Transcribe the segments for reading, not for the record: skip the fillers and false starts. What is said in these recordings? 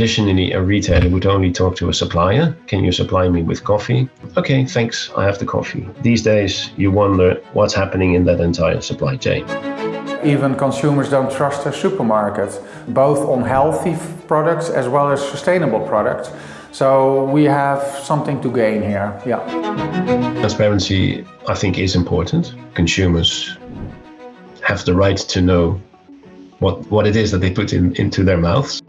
Traditionally, a retailer would only talk to a supplier. Can you supply me with coffee? Okay, thanks, I have the coffee. These days, you wonder what's happening in that entire supply chain. Even consumers don't trust their supermarkets, both on healthy products as well as sustainable products. So we have something to gain here, yeah. Transparency, I think, is important. Consumers have the right to know what it is that they put into their mouths.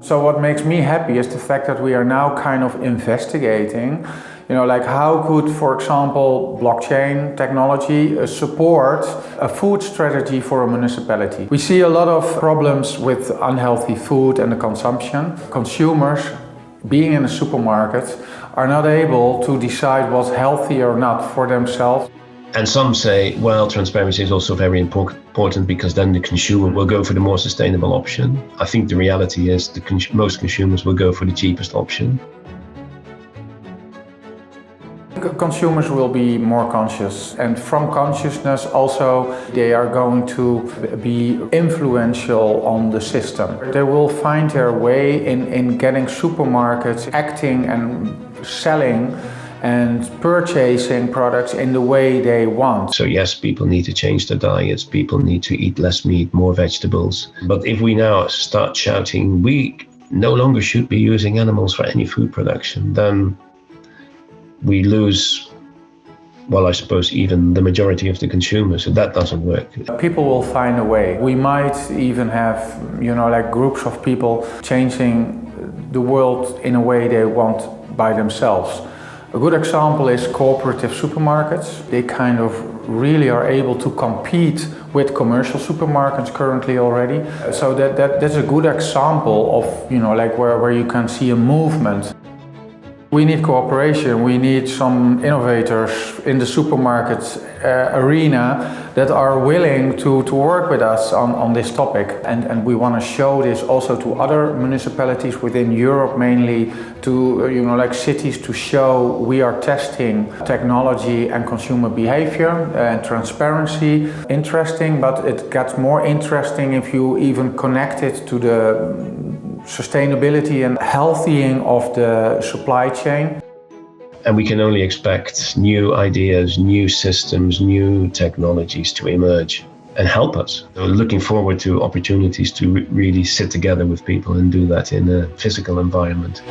So what makes me happy is the fact that we are now kind of investigating, like how could, for example, blockchain technology support a food strategy for a municipality. We see a lot of problems with unhealthy food and the consumption. Consumers, being in a supermarket, are not able to decide what's healthy or not for themselves. And some say, well, transparency is also very important because then the consumer will go for the more sustainable option. I think the reality is most consumers will go for the cheapest option. Consumers will be more conscious, and from consciousness also they are going to be influential on the system. They will find their way in getting supermarkets acting and selling and purchasing products in the way they want. So yes, people need to change their diets, people need to eat less meat, more vegetables. But if we now start shouting, we no longer should be using animals for any food production, then we lose, well, I suppose even the majority of the consumers, so that doesn't work. People will find a way. We might even have, like groups of people changing the world in a way they want by themselves. A good example is cooperative supermarkets. They kind of really are able to compete with commercial supermarkets currently already. So that's a good example of, like where you can see a movement. We need cooperation, we need some innovators in the supermarket arena that are willing to work with us on this topic. And we want to show this also to other municipalities within Europe mainly, to like cities, to show we are testing technology and consumer behavior and transparency. Interesting, but it gets more interesting if you even connect it to the sustainability and healthying of the supply chain. And we can only expect new ideas, new systems, new technologies to emerge and help us. So looking forward to opportunities to really sit together with people and do that in a physical environment.